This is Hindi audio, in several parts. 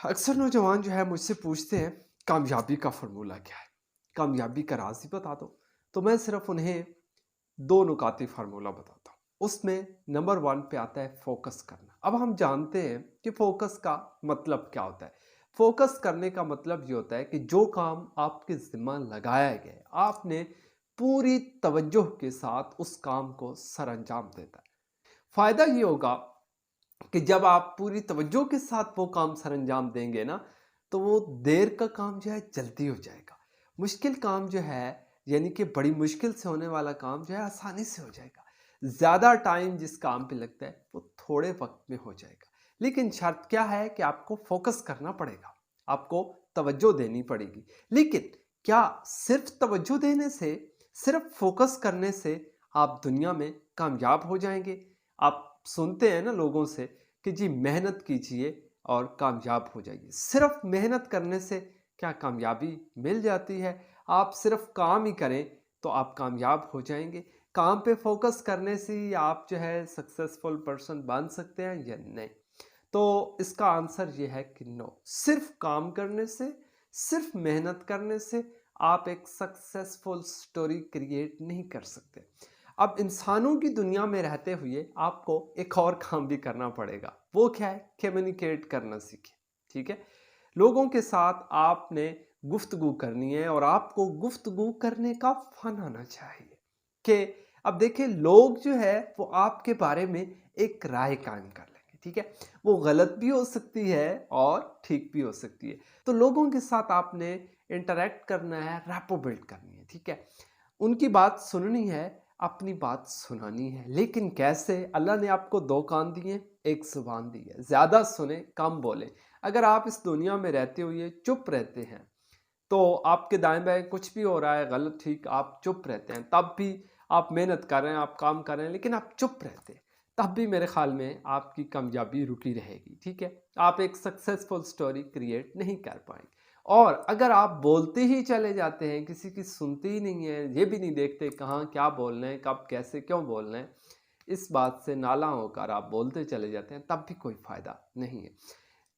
अक्सर नौजवान जो है मुझसे पूछते हैं कामयाबी का फ़ॉर्मूला क्या है? कामयाबी का राज़ ही बता दो। तो मैं सिर्फ़ उन्हें 2 नुकाती फ़ॉर्मूला बताता हूँ। उसमें नंबर 1 पे आता है फ़ोकस करना। अब हम जानते हैं कि फ़ोकस का मतलब क्या होता है। फ़ोकस करने का मतलब ये होता है कि जो काम आपके ज़िम्मा लगाया गया है, आपने पूरी तवज्जो के साथ उस काम को सरअंजाम देता है। फ़ायदा ये होगा कि जब आप पूरी तवज्जो के साथ वो काम सरअंजाम देंगे ना, तो वो देर का काम जो है जल्दी हो जाएगा। मुश्किल काम जो है यानी कि बड़ी मुश्किल से होने वाला काम जो है आसानी से हो जाएगा। ज़्यादा टाइम जिस काम पे लगता है वो थोड़े वक़्त में हो जाएगा। लेकिन शर्त क्या है कि आपको फ़ोकस करना पड़ेगा, आपको तवज्जो देनी पड़ेगी। लेकिन क्या सिर्फ़ तवज्जो देने से, सिर्फ़ फ़ोकस करने से आप दुनिया में कामयाब हो जाएँगे? आप सुनते हैं ना लोगों से कि जी मेहनत कीजिए और कामयाब हो जाइए। सिर्फ़ मेहनत करने से क्या कामयाबी मिल जाती है? आप सिर्फ़ काम ही करें तो आप कामयाब हो जाएँगे। काम पे फ़ोकस करने से ही आप जो है सक्सेसफुल पर्सन बन सकते हैं या नहीं? तो इसका आंसर ये है कि नो। सिर्फ़ काम करने से, सिर्फ़ मेहनत करने से आप एक सक्सेसफुल स्टोरी क्रिएट नहीं कर सकते। अब इंसानों की दुनिया में रहते हुए आपको एक और काम भी करना पड़ेगा। वो क्या है? कम्युनिकेट करना सीखें, ठीक है? लोगों के साथ आपने गुफ्तगू करनी है और आपको गुफ्तगू करने का फ़न आना चाहिए कि अब देखिए लोग जो है वो आपके बारे में एक राय कायम कर लेंगे, ठीक है? वो गलत भी हो सकती है और ठीक भी हो सकती है। तो लोगों के साथ आपने इंटरैक्ट करना है, रैपो बिल्ड करनी है, ठीक है? उनकी बात सुननी है, अपनी बात सुनानी है। लेकिन कैसे? अल्लाह ने आपको 2 कान दिए, 1 ज़ुबान दी है। ज़्यादा सुनें, कम बोलें। अगर आप इस दुनिया में रहते हुए चुप रहते हैं, तो आपके दाएँ-बाएँ कुछ भी हो रहा है गलत ठीक आप चुप रहते हैं, तब भी आप मेहनत कर रहे हैं, आप काम कर रहे हैं, लेकिन आप चुप रहते हैं, तब भी मेरे ख़्याल में आपकी कामयाबी रुकी रहेगी, ठीक है? आप एक सक्सेसफुल स्टोरी क्रिएट नहीं कर पाएँगे। और अगर आप बोलते ही चले जाते हैं, किसी की सुनते ही नहीं हैं, ये भी नहीं देखते कहाँ क्या बोलना है, कब कैसे क्यों बोलना है, इस बात से नालां होकर आप बोलते चले जाते हैं, तब भी कोई फ़ायदा नहीं है।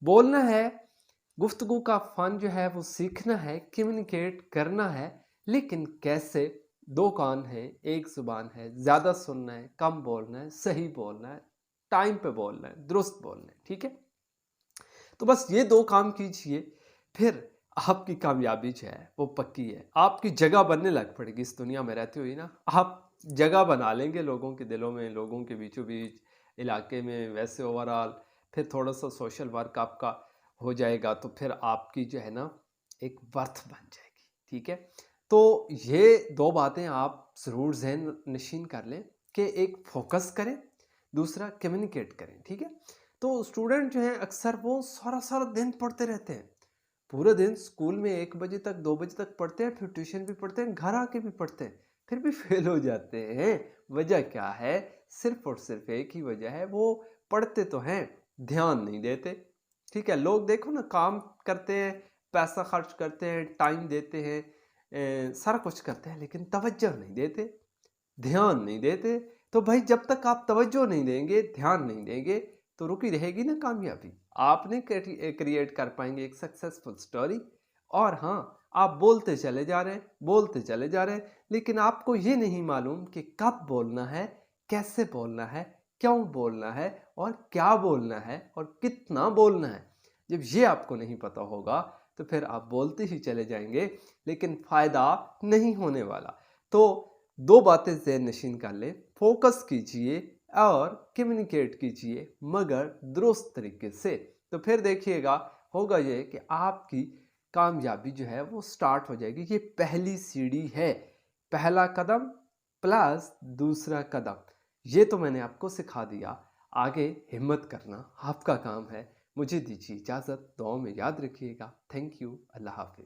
बोलना है, गुफ्तगू का फ़न जो है वो सीखना है, कम्युनिकेट करना है, लेकिन कैसे? 2 कान हैं, 1 ज़ुबान है, ज़्यादा सुनना है, कम बोलना है, सही बोलना है, टाइम पे बोलना है, दुरुस्त बोलना है, ठीक है? तो बस ये 2 काम कीजिए, फिर आपकी कामयाबी जो है वो पक्की है। आपकी जगह बनने लग पड़ेगी इस दुनिया में रहते हुए ना, आप जगह बना लेंगे लोगों के दिलों में, लोगों के बीचों-बीच, इलाके में, वैसे ओवरऑल फिर थोड़ा-सा सोशल वर्क आपका हो जाएगा, तो फिर आपकी जो है ना एक वर्थ बन जाएगी, ठीक है? तो ये 2 बातें आप ज़रूर ज़हन नशीन कर लें कि एक फ़ोकस करें, दूसरा कम्युनिकेट करें, ठीक है? तो स्टूडेंट जो हैं अक्सर वो सारा-सारा दिन पढ़ते रहते हैं। पूरे दिन स्कूल में 1 बजे तक 2 बजे तक पढ़ते हैं, फिर ट्यूशन भी पढ़ते हैं, घर आके भी पढ़ते हैं, फिर भी फेल हो जाते हैं। वजह क्या है? सिर्फ़ और सिर्फ़ एक ही वजह है, वो पढ़ते तो हैं, ध्यान नहीं देते। ठीक है? लोग देखो ना काम करते हैं, पैसा खर्च करते हैं, टाइम देते हैं, सारा कुछ करते हैं लेकिन तवज्जो नहीं देते। ध्यान नहीं देते। तो भाई जब तक आप तवज्जो नहीं देंगे, ध्यान नहीं देंगे, तो रुकी रहेगी ना कामयाबी। आप नहीं क्रिएट कर पाएँगे एक सक्सेसफुल स्टोरी। और हाँ, आप बोलते चले जा रहे हैं, बोलते चले जा रहे हैं, लेकिन आपको ये नहीं मालूम कि कब बोलना है, कैसे बोलना है, क्यों बोलना है और क्या बोलना है और कितना बोलना है। जब ये आपको नहीं पता होगा, तो फिर आप बोलते ही चले जाएँगे, लेकिन फ़ायदा नहीं होने वाला। तो 2 बातें ज़हन नशीन कर लें, फ़ोकस कीजिए और कम्युनिकेट कीजिए मगर दुरुस्त तरीके से। तो फिर देखिएगा होगा ये कि आपकी कामयाबी जो है वो स्टार्ट हो जाएगी। ये पहली सीढ़ी है, पहला कदम प्लस दूसरा कदम। ये तो मैंने आपको सिखा दिया, आगे हिम्मत करना आपका काम है। मुझे दीजिए इजाज़त, दुआओं में याद रखिएगा। थैंक यू, अल्लाह हाफ़िज़।